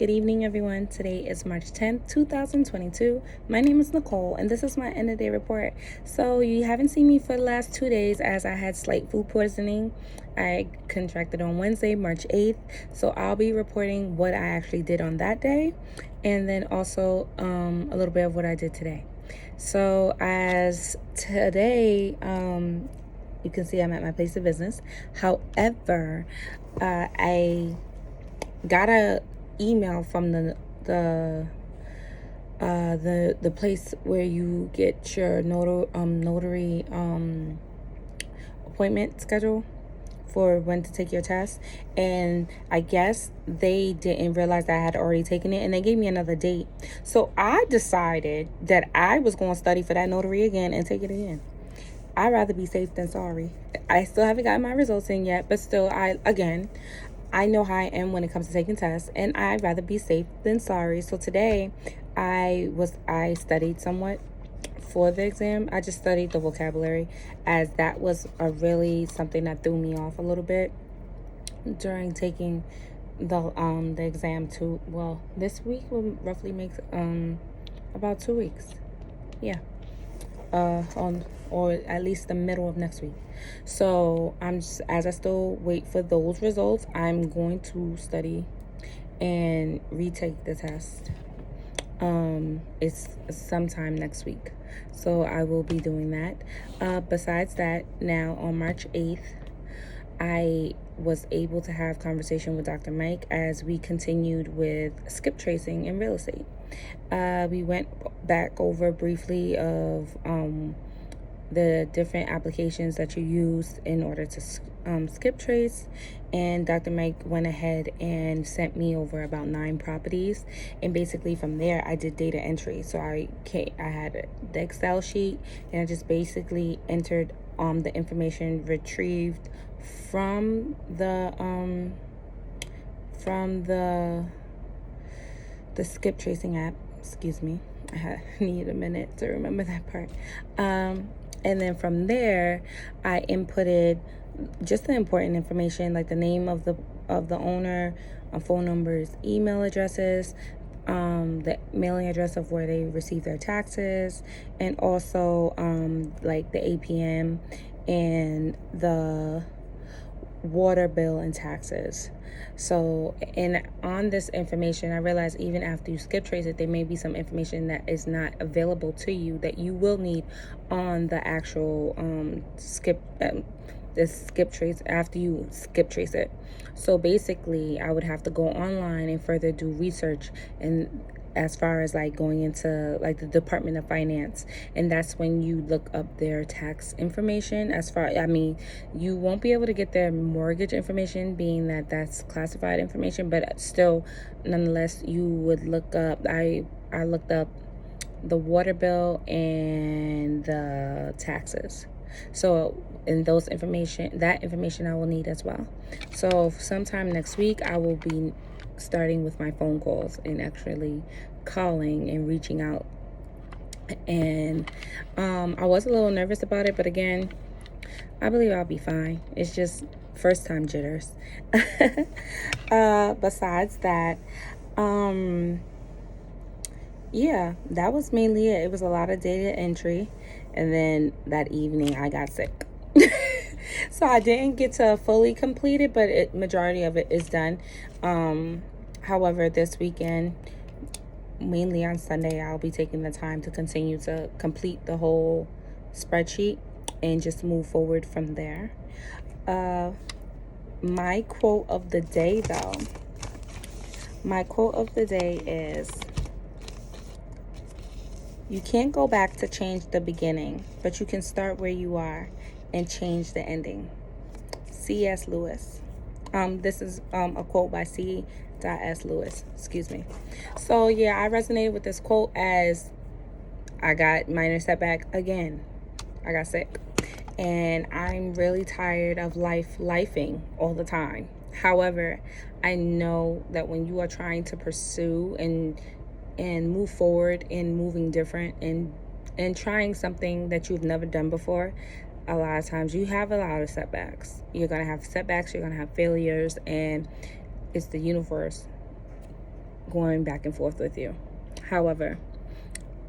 Good evening, everyone. Today is March 10th, 2022. My name is Nicole, and this is my end of day report. So, you haven't seen me for the last 2 days as I had slight food poisoning. I contracted on Wednesday, March 8th. So, I'll be reporting what I actually did on that day and then also a little bit of what I did today. So, as today, you can see I'm at my place of business. However, I got a email from the place where you get your notary appointment schedule for when to take your test, and I guess they didn't realize that I had already taken it, and they gave me another date. So I decided that I was going to study for that notary again and take it again. I'd rather be safe than sorry. I still haven't gotten my results in yet, but still, I know how I am when it comes to taking tests, and I'd rather be safe than sorry. So today, I studied somewhat for the exam. I just studied the vocabulary, as that was something that threw me off a little bit during taking the exam. This week will roughly make about 2 weeks. Yeah. Or at least the middle of next week. So as I still wait for those results, I'm going to study and retake the test. It's sometime next week, so I will be doing that. Besides that, now on March 8th, I was able to have conversation with Dr. Mike as we continued with skip tracing in real estate. We went back over briefly of the different applications that you use in order to skip trace, and Dr. Mike went ahead and sent me over about 9 properties, and basically from there I did data entry. So I had the Excel sheet, and I just basically entered the information retrieved from the skip tracing app. Excuse me, I need a minute to remember that part. And then from there, I inputted just the important information, like the name of the owner, phone numbers, email addresses, the mailing address of where they receive their taxes, and also like the APM and the water bill and taxes. So, and on this information, I realized even after you skip trace it, there may be some information that is not available to you that you will need on the actual skip trace after you skip trace it. So basically, I would have to go online and further do research, and as far as like going into like the Department of Finance, and that's when you look up their tax information. You won't be able to get their mortgage information, being that that's classified information, but still, nonetheless, you would look up. I looked up the water bill and the taxes. So in that information I will need as well. So sometime next week, I will be starting with my phone calls and actually calling and reaching out. And I was a little nervous about it, but again, I believe I'll be fine. It's just first time jitters. Besides that, yeah, that was mainly it. It was a lot of data entry, and then that evening I got sick. So I didn't get to fully complete it, but majority of it is done. However, this weekend, mainly on Sunday, I'll be taking the time to continue to complete the whole spreadsheet and just move forward from there. My quote of the day, though. My quote of the day is, you can't go back to change the beginning, but you can start where you are and change the ending. C.S. Lewis. This is a quote by C.S. Lewis. Excuse me. So, yeah, I resonated with this quote as I got minor setback again. I got sick. And I'm really tired of lifing all the time. However, I know that when you are trying to pursue and move forward and moving different and trying something that you've never done before, a lot of times you have a lot of setbacks. You're going to have setbacks, you're going to have failures, and it's the universe going back and forth with you. However,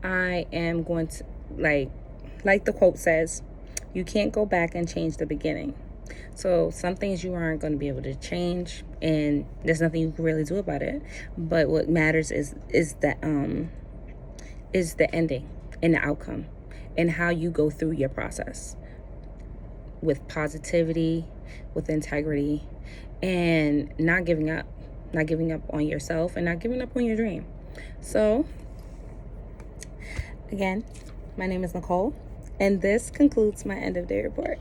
I am going to, like the quote says, you can't go back and change the beginning. So some things you aren't going to be able to change, and there's nothing you can really do about it. But what matters is the ending and the outcome, and how you go through your process with positivity, with integrity, and not giving up on yourself, and not giving up on your dream. So again, my name is Nicole, and this concludes my end of day report.